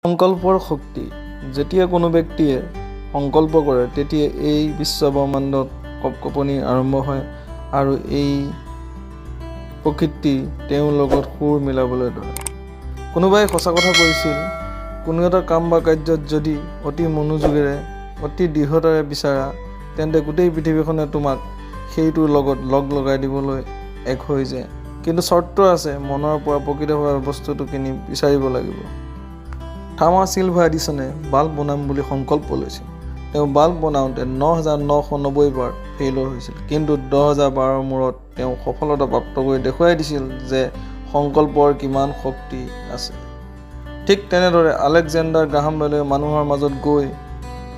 সংকল্পৰ শক্তি। যেতিয়া কোনো ব্যক্তিয়ে সংকল্প কৰে তেতিয়া এই বিশ্ব ব্ৰহ্মাণ্ডত কঁপকঁপনি আৰম্ভ হয় আৰু এই প্ৰকৃতি তেওঁৰ লগত সুৰ মিলাবলৈ ধৰে। কোনোবাই সঁচা কথা কৈছিল, কোনো এটা কাম বা কাৰ্যত যদি অতি মনোযোগেৰে অতি দৃঢ়তাৰে বিচাৰা তেন্তে গোটেই পৃথিৱীখনে তোমাক সেইটোৰ লগত লগ লগাই দিবলৈ এক হৈ যায়। কিন্তু চৰ্ত আছে, মনৰ পৰা প্ৰকৃতভাৱে বস্তুটো কিনি বিচাৰিব লাগিব। থমাছ এলভা এডিছনে বাল্ব বনাম বুলি সংকল্প লৈছিল। তেওঁ বাল্ব বনাওঁতে ৯,৯৯০ বাৰ ফেইলৰ হৈছিল, কিন্তু ১০,০০০ বাৰৰ মূৰত তেওঁ সফলতা প্ৰাপ্ত কৰি দেখুৱাই দিছিল যে সংকল্পৰ কিমান শক্তি আছে। ঠিক তেনেদৰে আলেকজেণ্ডাৰ গ্ৰাহাম বেলে মানুহৰ মাজত গৈ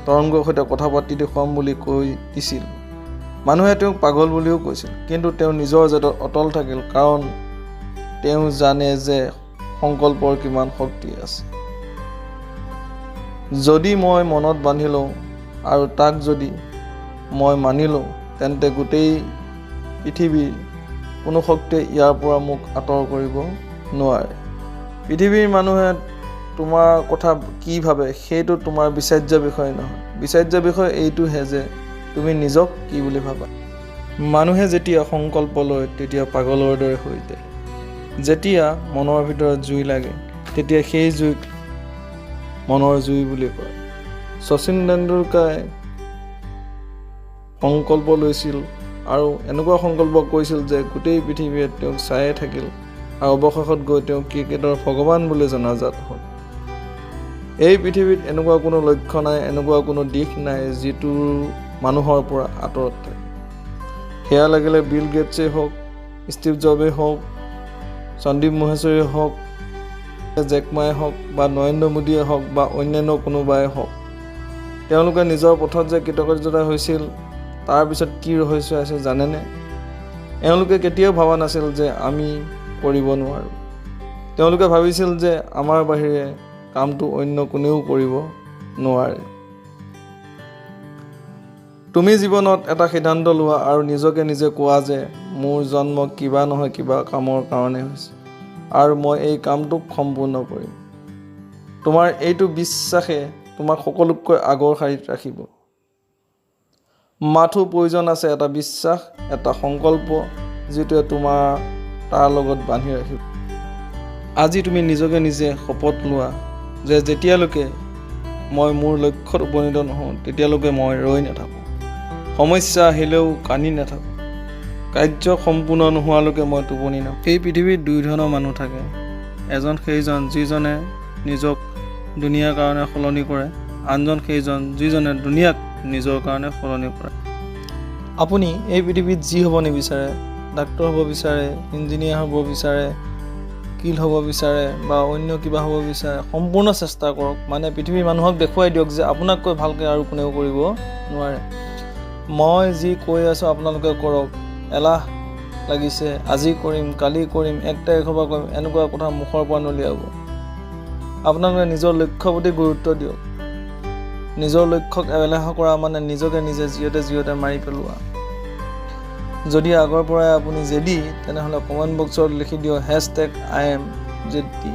তৰংগৰ সৈতে কথা পাতি দেখুৱাম বুলি কৈ দিছিল। মানুহে তেওঁক পাগল বুলিও কৈছিল, কিন্তু তেওঁ নিজৰ জেদত অটল থাকিল, কাৰণ তেওঁ জানে যে সংকল্পৰ কিমান শক্তি আছে। যদি মই মনত বান্ধি লওঁ আৰু তাক যদি মই মানি লওঁ তেন্তে গোটেই পৃথিৱীৰ কোনো শক্তিয়ে ইয়াৰ পৰা মোক আঁতৰ কৰিব নোৱাৰে। পৃথিৱীৰ মানুহে তোমাৰ কথা কি ভাবে সেইটো তোমাৰ বিচাৰ্য বিষয় নহয়। বিচাৰ্য বিষয় এইটোহে যে তুমি নিজক কি বুলি ভাবা। মানুহে যেতিয়া সংকল্প লয় তেতিয়া পাগলৰ দৰে হৈ যায়। যেতিয়া মনৰ ভিতৰত জুই লাগে তেতিয়া সেই জুইক মনৰ জুই বুলি কয়। শচীন তেণ্ডুলকাৰে সংকল্প লৈছিল আৰু এনেকুৱা সংকল্প কৰিছিল যে গোটেই পৃথিৱীয়ে তেওঁক চায়ে থাকিল আৰু অৱশেষত গৈ তেওঁ ক্ৰিকেটৰ ভগৱান বুলি জনাজাত হ'ল। এই পৃথিৱীত এনেকুৱা কোনো লক্ষ্য নাই, এনেকুৱা কোনো দিশ নাই যিটো মানুহৰ পৰা আঁতৰত থাকে। সেয়া লাগিলে বিল গেটছেই হওক, ষ্টিভ জবেই হওক, সন্দীপ মহেশ্বৰীয়ে হওক, জেক মায়ে হওক বা নৰেন্দ্ৰ মোদীয়ে হওক বা অন্যান্য কোনোবাই হওক, তেওঁলোকে নিজৰ পথত যে কৃতকাৰ্যতা হৈছিল তাৰপিছত কি ৰহস্য আছে জানেনে? এওঁলোকে কেতিয়াও ভবা নাছিল যে আমি কৰিব নোৱাৰোঁ। তেওঁলোকে ভাবিছিল যে আমাৰ বাহিৰে কামটো অন্য কোনেও কৰিব নোৱাৰে। তুমি জীৱনত এটা সিদ্ধান্ত লোৱা আৰু নিজকে নিজে কোৱা যে মোৰ জন্ম কিবা নহয় কিবা কামৰ কাৰণে হৈছে আৰু মই এই কামটোক সম্পূৰ্ণ কৰিম। তোমাৰ এইটো বিশ্বাসে তোমাক সকলোতকৈ আগৰ শাৰীত ৰাখিব। মাথো প্ৰয়োজন আছে এটা বিশ্বাস, এটা সংকল্প যিটোৱে তোমাৰ তাৰ লগত বান্ধি ৰাখিব। আজি তুমি নিজকে নিজে শপত লোৱা যে যেতিয়ালৈকে মই মোৰ লক্ষ্যত উপনীত নহওঁ তেতিয়ালৈকে মই ৰৈ নাথাকোঁ। সমস্যা আহিলেও কান্দি নাথাকোঁ। কাৰ্য সম্পূৰ্ণ নোহোৱালৈকে মই টোপনি নামাৰোঁ। এই পৃথিৱীত দুই ধৰণৰ মানুহ থাকে। এজন সেইজন যিজনে নিজক দুনিয়াৰ কাৰণে সলনি কৰে, আনজন সেইজন যিজনে দুনিয়াক নিজৰ কাৰণে সলনি কৰে। আপুনি এই পৃথিৱীত যি হ'ব নিবিচাৰে, ডাক্তৰ হ'ব বিচাৰে, ইঞ্জিনিয়াৰ হ'ব বিচাৰে, কিল হ'ব বিচাৰে বা অন্য কিবা হ'ব বিচাৰে, সম্পূৰ্ণ চেষ্টা কৰক। মানে পৃথিৱীৰ মানুহক দেখুৱাই দিয়ক যে আপোনাতকৈ ভালকৈ আৰু কোনেও কৰিব নোৱাৰে। মই যি কৈ আছোঁ আপোনালোকে কৰক। এলাহ লাগিছে, আজি কৰিম, কালি কৰিম, ১ তাৰিখৰ পৰা কৰিম, এনেকুৱা কথা মুখৰ পৰা নুলিয়াব। আপোনালোকে নিজৰ লক্ষ্যৰ প্ৰতি গুৰুত্ব দিয়ক। নিজৰ লক্ষ্যক এলেহা কৰা মানে নিজকে নিজে জিৰতে মাৰি পেলোৱা। যদি আগৰ পৰাই আপুনি জেদি, তেনেহ'লে কমেণ্ট বক্সত লিখি দিয়ক #IamZedi।